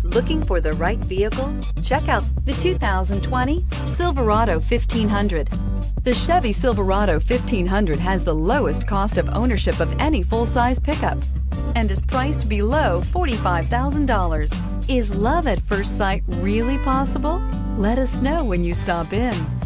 Looking for the right vehicle? Check out the 2020 Silverado 1500. The Chevy Silverado 1500 has the lowest cost of ownership of any full-size pickup and is priced below $45,000. Is love at first sight really possible? Let us know when you stop in.